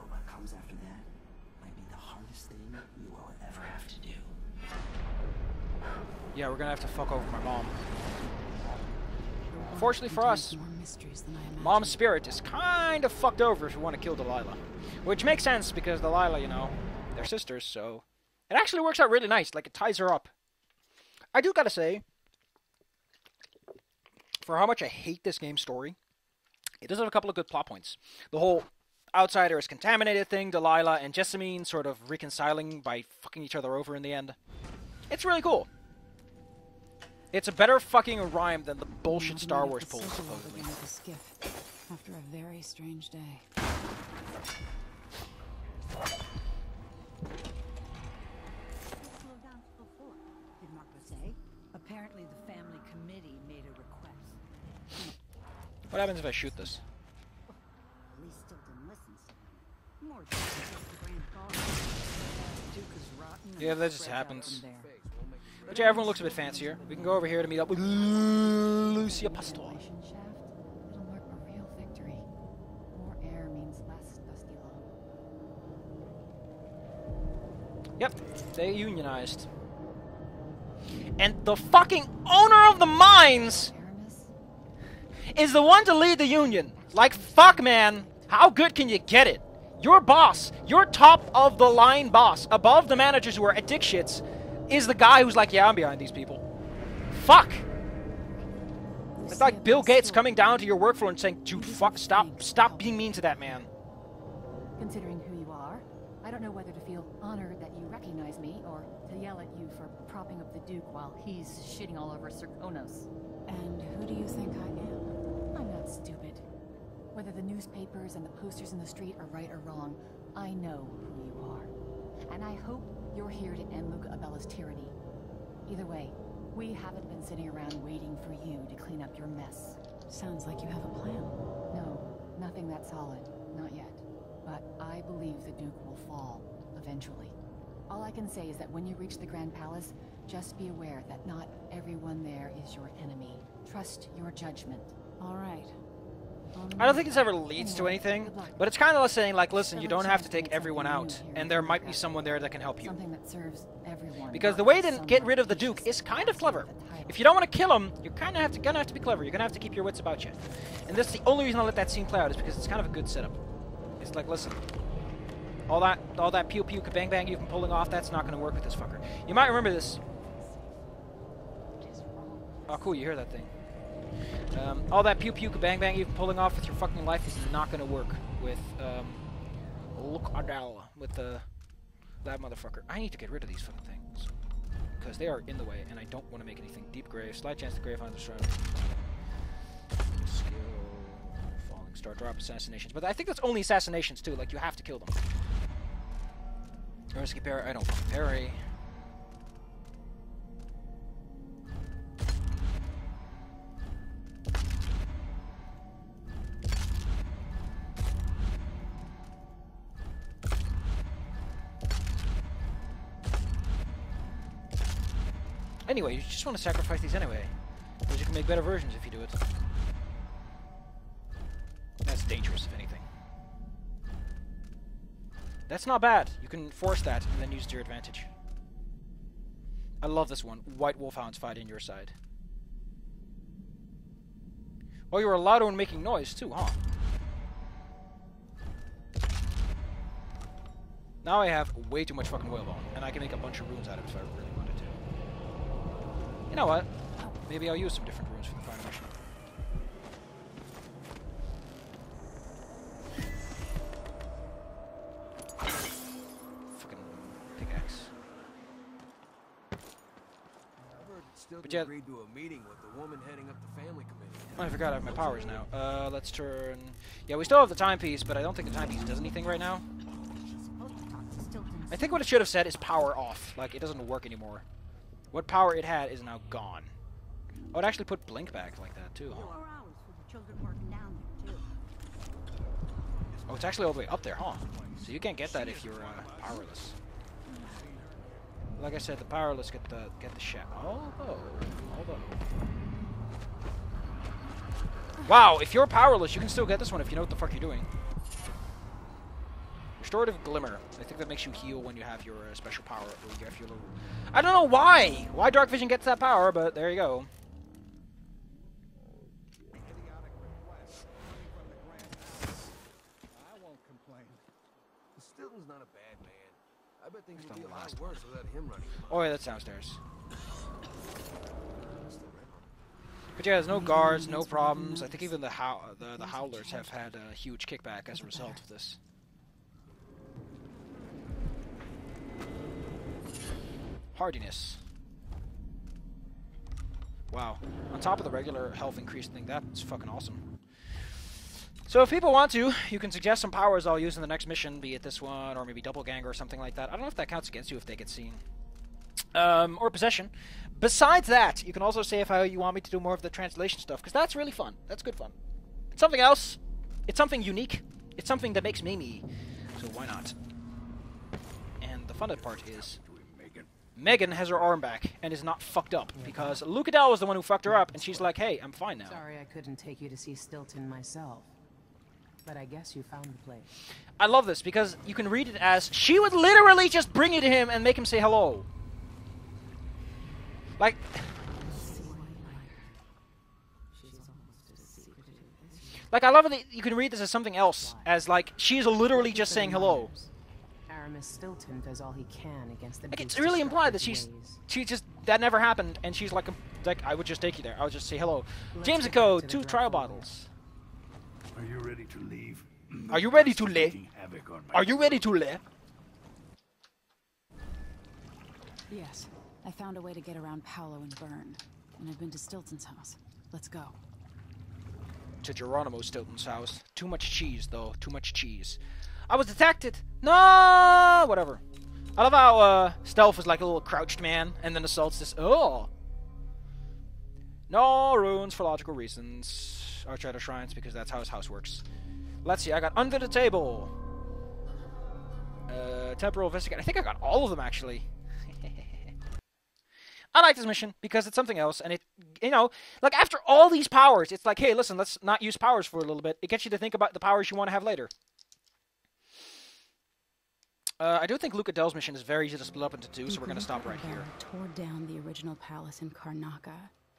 what comes after that might be the hardest thing you will ever have to do. Yeah, we're gonna have to fuck over my mom. Unfortunately for us, Mom's spirit is kind of fucked over if you want to kill Delilah. Which makes sense because Delilah, you know, they're sisters, so it actually works out really nice. Like, it ties her up. I do gotta say, for how much I hate this game's story, it does have a couple of good plot points. The whole outsider is contaminated thing, Delilah and Jessamine sort of reconciling by fucking each other over in the end. It's really cool. It's a better fucking rhyme than the bullshit Star Wars pulls, supposedly. After a very strange day. Did Marco say? Apparently the family committee made a request. What happens if I shoot this? At least still didn't listen, so more than just the grand ball. Duke is rotten. Yeah, that just happens. But yeah, everyone looks a bit fancier. We can go over here to meet up with Lucia Pastor. Shaft, it'll mark a real victory. More air means less dusty lung. Yep, they unionized. And the fucking owner of the mines Aramis? is the one to lead the union. Like, fuck, man. How good can you get it? Your boss, your top of the line boss, above the managers who are dick shits, is the guy who's like, yeah, I'm behind these people. Fuck. It's like Bill Gates coming down to your work floor and saying, dude, fuck, stop being mean to that man. Considering who you are, I don't know whether to feel honored that you recognize me or to yell at you for propping up the Duke while he's shitting all over Serkonos. And who do you think I am? I'm not stupid. Whether the newspapers and the posters in the street are right or wrong, I know who you are. And I hope you're here to end Luca Abella's tyranny. Either way, we haven't been sitting around waiting for you to clean up your mess. Sounds like you have a plan. No, nothing that solid. Not yet. But I believe the Duke will fall, eventually. All I can say is that when you reach the Grand Palace, just be aware that not everyone there is your enemy. Trust your judgment. All right. I don't think this ever leads to anything, but it's kind of saying, like, listen, you don't have to take everyone out, and there might be someone there that can help you. Something that serves everyone. Because the way to get rid of the Duke is kind of clever. If you don't want to kill him, you're kind of gonna have to be clever. You're gonna have to keep your wits about you. And this is the only reason I let that scene play out is because it's kind of a good setup. It's like, listen, all that pew pew bang bang you've been pulling off, that's not gonna work with this fucker. You might remember this. Oh, cool, you hear that thing. All that pew pew bang bang you've been pulling off with your fucking life is not gonna work with look Adele with that motherfucker. I need to get rid of these fucking things because they are in the way, and I don't want to make anything. Deep grave, slight chance the grave finds destroyed. Skill, falling star, drop assassinations, but I think that's only assassinations too. Like you have to kill them. Risky parry, I don't parry. Anyway, you just want to sacrifice these anyway, because you can make better versions if you do it. That's dangerous, if anything. That's not bad. You can force that and then use it to your advantage. I love this one. White wolfhounds fight in your side. Oh, you were louder when making noise too, huh? Now I have way too much fucking whalebone, and I can make a bunch of runes out of it if I really wanted to. You know what? Maybe I'll use some different runes for the final mission. Fucking pickaxe. But yeah, agreed to a meeting with the woman heading up the family committee. I forgot I have my powers now. Let's turn... Yeah, we still have the timepiece, but I don't think the timepiece does anything right now. I think what it should have said is power off. Like, it doesn't work anymore. What power it had is now gone. I would actually put blink back like that, too. Huh? Oh, it's actually all the way up there, huh? So you can't get that if you're powerless. Like I said, the powerless get the shot. Although... Wow, if you're powerless, you can still get this one if you know what the fuck you're doing. Restorative Glimmer. I think that makes you heal when you have your special power. Or you have your little... I don't know why! Why Dark Vision gets that power, but there you go. I won't complain. Stilton's not a bad man. I bet things would be a lot worse without him running. Oh yeah, that's downstairs. But yeah, there's no guards, no problems. I think even the Howlers have had a huge kickback as a result of this. Hardiness. Wow. On top of the regular health increase thing, that's fucking awesome. So if people want to, you can suggest some powers I'll use in the next mission, be it this one, or maybe Doppelganger or something like that. I don't know if that counts against you if they get seen. Or Possession. Besides that, you can also say if you want me to do more of the translation stuff, because that's really fun. That's good fun. It's something else. It's something unique. It's something that makes me. So why not? And the fun part is... Megan has her arm back and is not fucked up because Lucadell was the one who fucked her up, and she's like, "Hey, I'm fine now." Sorry I couldn't take you to see Stilton myself, but I guess you found the place. I love this because you can read it as she would literally just bring it to him and make him say hello. Like, I love it that you can read this as something else, as like she's literally just saying hello. Aramis Stilton does all he can against the... Like, it's really implied that she just that never happened, and she's like I would just take you there. I would just say hello. James & Co. 2 trial bottles. Are you ready to leave? Are you ready to leave? Are you ready to leave? Yes. I found a way to get around Paolo and Byrne, and I've been to Stilton's house. Let's go. To Geronimo Stilton's house. Too much cheese, though. Too much cheese. I was detected! No! Whatever. I love how Stealth is like a little crouched man, and then Assault's this... Oh! No runes for logical reasons. Archrider Shrines, because that's how his house works. Let's see, I got Under the Table. Temporal Investigate. I think I got all of them, actually. I like this mission because it's something else, and it, you know, like after all these powers, it's like, hey, listen, let's not use powers for a little bit. It gets you to think about the powers you want to have later. I do think Luca Dell's mission is very easy to split up into two, so we're going to stop right here. Tore down the original palace in Karnaca,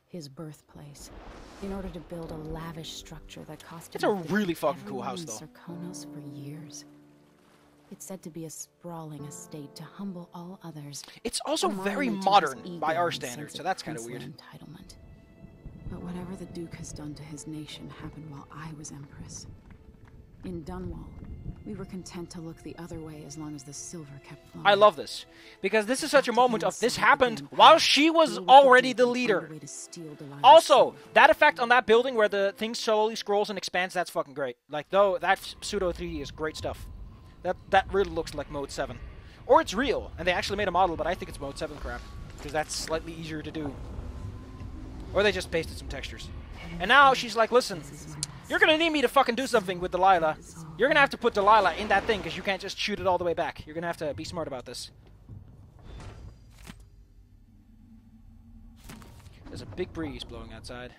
his birthplace, in order to build a lavish structure that cost. It's a really fucking cool house, though. Sarkonos for years. It's said to be a sprawling estate to humble all others. It's also very modern by our standards, so that's kind of weird. Entitlement. But whatever the Duke has done to his nation happened while I was Empress. In Dunwall, we were content to look the other way as long as the silver kept flowing. I love this, because this is such a moment of this happened while she was already the leader. Also, that effect on that building where the thing slowly scrolls and expands, that's fucking great. Like, though, that pseudo 3D is great stuff. That really looks like Mode 7. Or it's real, and they actually made a model, but I think it's Mode 7 crap, because that's slightly easier to do. Or they just pasted some textures. And now she's like, listen, you're gonna need me to fucking do something with Delilah. You're gonna have to put Delilah in that thing, because you can't just shoot it all the way back. You're gonna have to be smart about this. There's a big breeze blowing outside.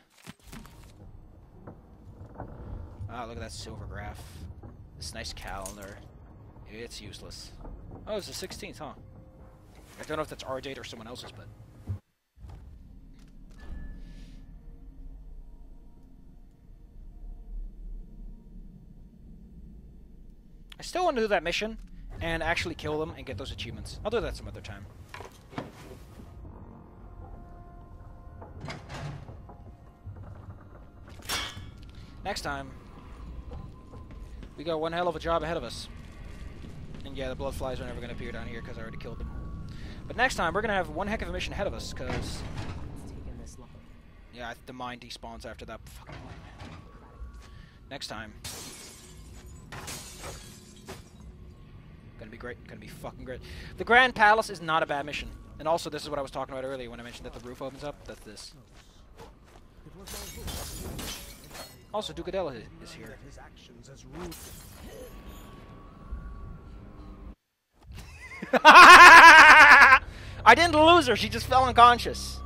Ah, look at that silver graph. This nice calendar. It's useless. Oh, it's the 16th, huh? I don't know if that's our date or someone else's, but... I still want to do that mission and actually kill them and get those achievements. I'll do that some other time. Next time, we got one hell of a job ahead of us. And yeah, the blood flies are never going to appear down here because I already killed them. But next time, we're going to have one heck of a mission ahead of us because... yeah, the mine despawns after that fucking mine. Next time. Gonna be great. Gonna be fucking great. The Grand Palace is not a bad mission. And also, this is what I was talking about earlier when I mentioned that the roof opens up. That's this. Also, Ducadella is here. I didn't lose her. She just fell unconscious.